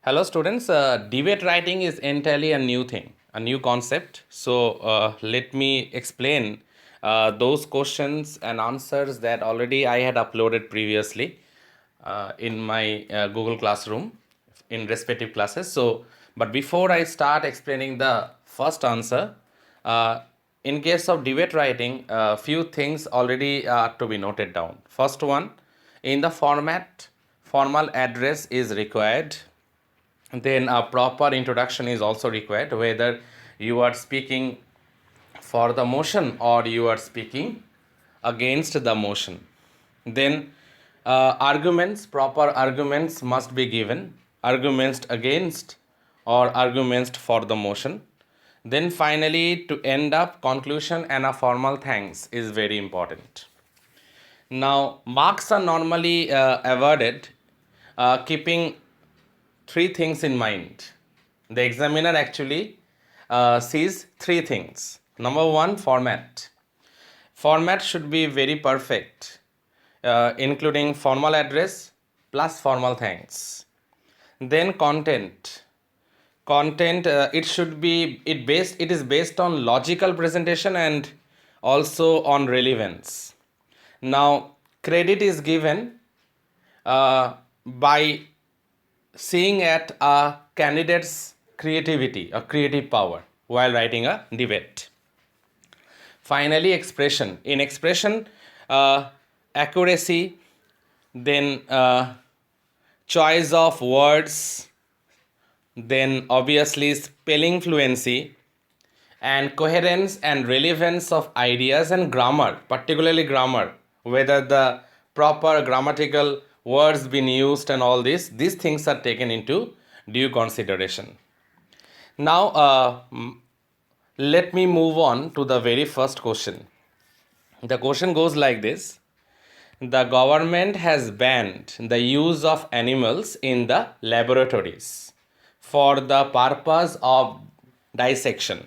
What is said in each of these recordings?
Hello students, debate writing is entirely a new thing, a new concept. So let me explain those questions and answers that already I had uploaded previously in my Google Classroom in respective classes. But before I start explaining the first answer, uh, in case of debate writing, a few things already are to be noted down. First one, in the format, formal address is required. Then a proper introduction is also required, whether you are speaking for the motion or you are speaking against the motion. Then arguments, proper arguments must be given, arguments against or arguments for the motion. Then finally, to end up, conclusion and a formal thanks is very important. Now marks are normally awarded keeping three things in mind. The examiner actually sees three things. Number one, format. Format should be very perfect, including formal address plus formal thanks. Then content. Content it is based on logical presentation and also on relevance. Now credit is given by seeing at a candidate's creativity or creative power while writing a debate. Finally, expression. In expression, accuracy, then choice of words, then obviously spelling fluency, and coherence and relevance of ideas and grammar, particularly grammar, whether the proper grammatical words been used and all these things are taken into due consideration. Now let me move on to the very first question. The question goes like this: the government has banned the use of animals in the laboratories for the purpose of dissection.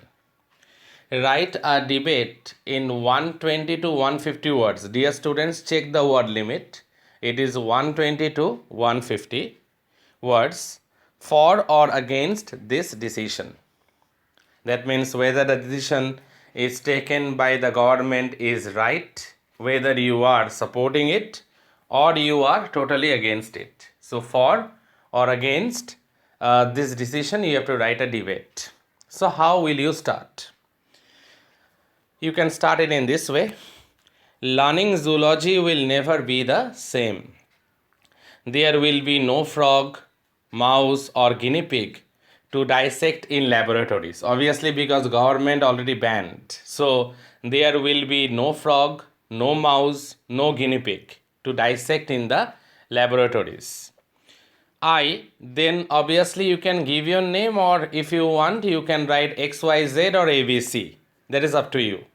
Write a debate in 120 to 150 words. Dear students, check the word limit. It is 120 to 150 words for or against this decision. That means whether the decision is taken by the government is right, whether you are supporting it or you are totally against it. So for or against this decision, you have to write a debate. So how will you start? You can start it in this way. Learning zoology will never be the same. There will be no frog, mouse or guinea pig to dissect in laboratories. Obviously because government already banned. So there will be no frog, no mouse, no guinea pig to dissect in the laboratories. Then obviously you can give your name, or if you want you can write XYZ or ABC. That is up to you.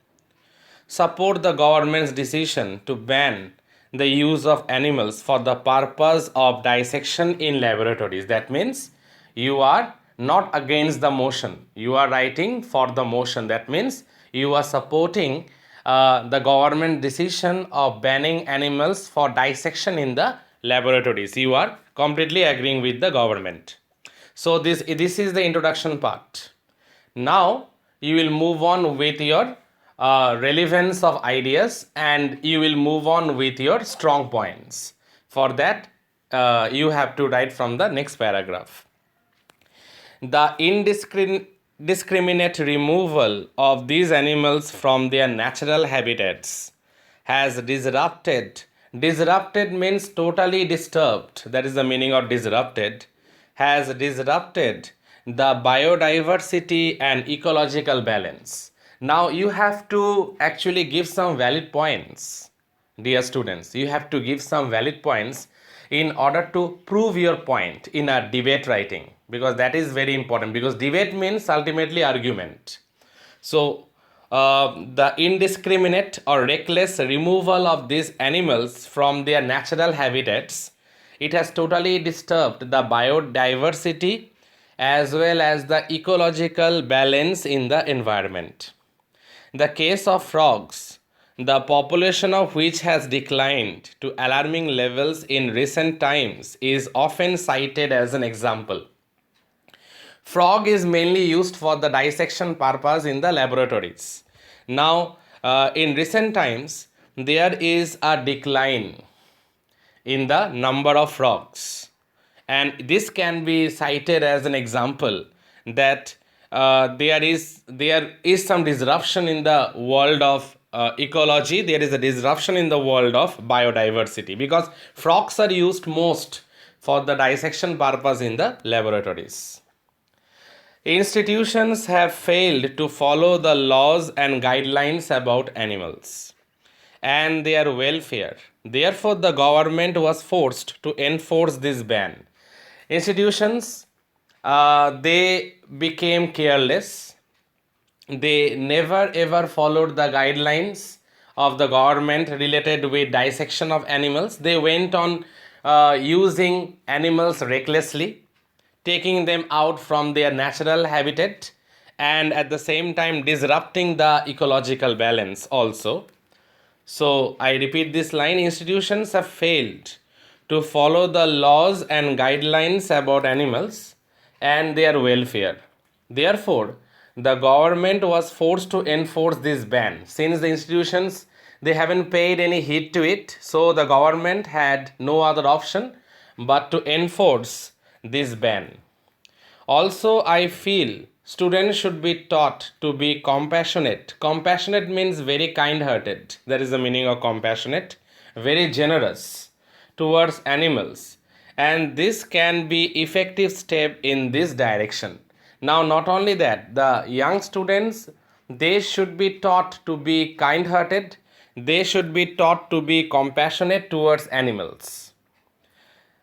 Support the government's decision to ban the use of animals for the purpose of dissection in laboratories. That means you are not against the motion. You are writing for the motion. That means you are supporting the government decision of banning animals for dissection in the laboratories. You are completely agreeing with the government. So this is the introduction part. Now you will move on with your relevance of ideas, and you will move on with your strong points. For that you have to write from the next paragraph. The indiscriminate removal of these animals from their natural habitats has disrupted means totally disturbed, that is the meaning of disrupted, has disrupted the biodiversity and ecological balance. Now you have to actually give some valid points. Dear students, you have to give some valid points in order to prove your point in a debate writing, because that is very important, because debate means ultimately argument. So the indiscriminate or reckless removal of these animals from their natural habitats, it has totally disturbed the biodiversity as well as the ecological balance in the environment. The case of frogs, the population of which has declined to alarming levels in recent times, is often cited as an example. Frog is mainly used for the dissection purpose in the laboratories. Now, in recent times, there is a decline in the number of frogs, and this can be cited as an example that there is some disruption in the world of ecology. There is a disruption in the world of biodiversity because frogs are used most for the dissection purpose in the laboratories. Institutions have failed to follow the laws and guidelines about animals and their welfare. Therefore, the government was forced to enforce this ban. Institutions, they became careless. They never ever followed the guidelines of the government related with dissection of animals. They went on using animals recklessly, taking them out from their natural habitat, and at the same time disrupting the ecological balance also. So I repeat this line: institutions have failed to follow the laws and guidelines about animals and their welfare. Therefore, the government was forced to enforce this ban. Since the institutions, they haven't paid any heed to it, so the government had no other option but to enforce this ban. Also, I feel students should be taught to be compassionate. Compassionate means very kind hearted. That is the meaning of compassionate. Very generous towards animals. And this can be effective step in this direction. Now, not only that, the young students, they should be taught to be kind hearted. They should be taught to be compassionate towards animals.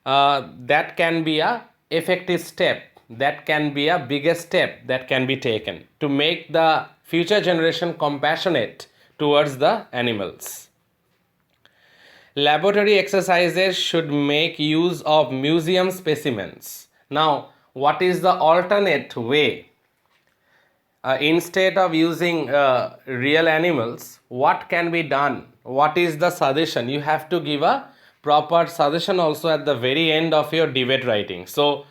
That can be a effective step, that can be a biggest step that can be taken to make the future generation compassionate towards the animals. Laboratory exercises should make use of museum specimens. Now, what is the alternate way? Instead of using real animals, what can be done? What is the suggestion? You have to give a proper suggestion also at the very end of your debate writing. So,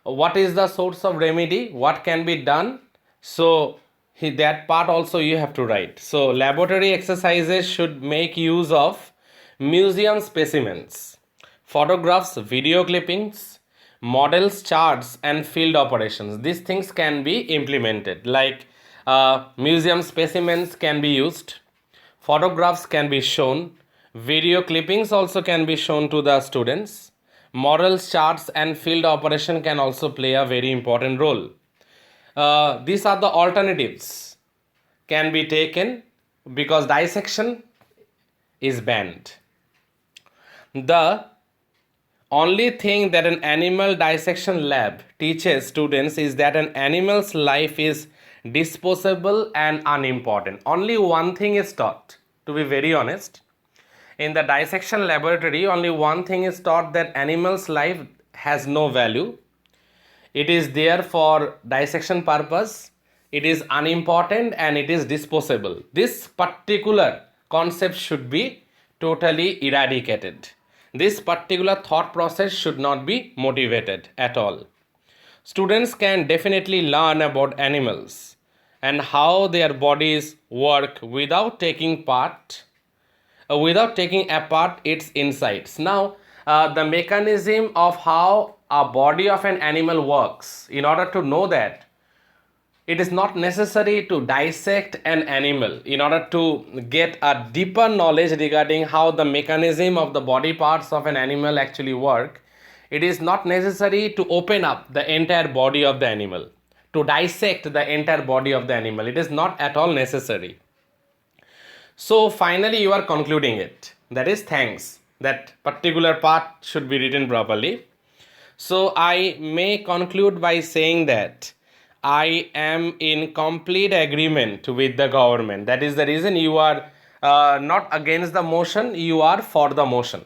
what is the source of remedy? What can be done? So, that part also you have to write. So, laboratory exercises should make use of museum specimens, photographs, video clippings, models, charts, and field operations. These things can be implemented, like museum specimens can be used, photographs can be shown, video clippings also can be shown to the students, models, charts, and field operation can also play a very important role. These are the alternatives can be taken because dissection is banned. The only thing that an animal dissection lab teaches students is that an animal's life is disposable and unimportant. Only one thing is taught, to be very honest. In the dissection laboratory, only one thing is taught, that animal's life has no value. It is there for dissection purpose. It is unimportant and it is disposable. This particular concept should be totally eradicated. This particular thought process should not be motivated at all. Students can definitely learn about animals and how their bodies work without taking apart its insides. Now, the mechanism of how a body of an animal works, in order to know that, it is not necessary to dissect an animal. In order to get a deeper knowledge regarding how the mechanism of the body parts of an animal actually work, it is not necessary to open up the entire body of the animal, to dissect the entire body of the animal. It is not at all necessary. So finally you are concluding it. That is, thanks. That particular part should be written properly. So I may conclude by saying that I am in complete agreement with the government. That is the reason you are not against the motion, you are for the motion.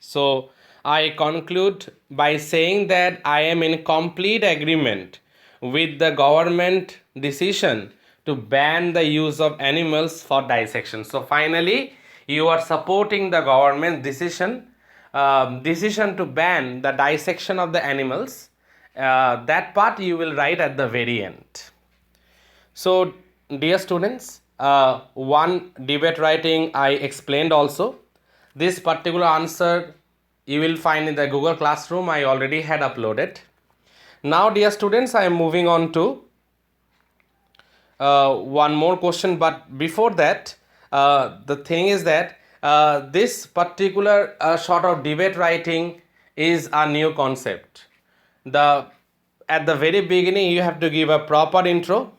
So I conclude by saying that I am in complete agreement with the government decision to ban the use of animals for dissection. So finally, you are supporting the government decision to ban the dissection of the animals, That part you will write at the very end. So, dear students, one debate writing I explained also. This particular answer you will find in the Google Classroom. I already had uploaded. Now, dear students, I am moving on to one more question, but before that, the thing is that this particular sort of debate writing is a new concept. The At the very beginning you have to give a proper intro,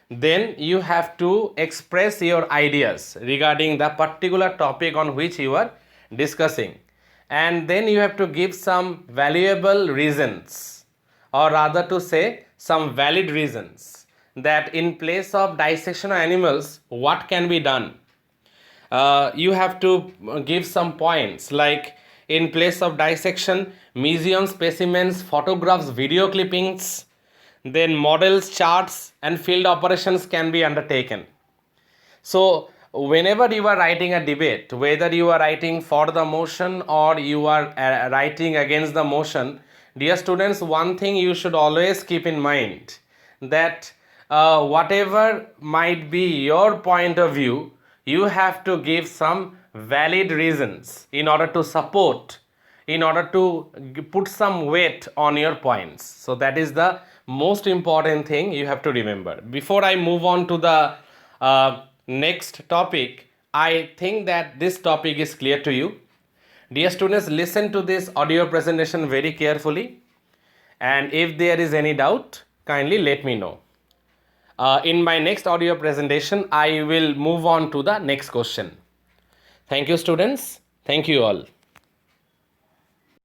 then you have to express your ideas regarding the particular topic on which you are discussing, and then you have to give some valuable reasons, or rather to say some valid reasons, that in place of dissection of animals what can be done. You have to give some points like, in place of dissection, museum specimens, photographs, video clippings, then models, charts, and field operations can be undertaken. So, whenever you are writing a debate, whether you are writing for the motion or you are writing against the motion, dear students, one thing you should always keep in mind, that whatever might be your point of view, you have to give some valid reasons in order to support, in order to put some weight on your points. So that is the most important thing you have to remember. Before I move on to the next topic, I think that this topic is clear to you. Dear students, listen to this audio presentation very carefully, and if there is any doubt, kindly let me know. In my next audio presentation, I will move on to the next question. Thank you, students. Thank you all.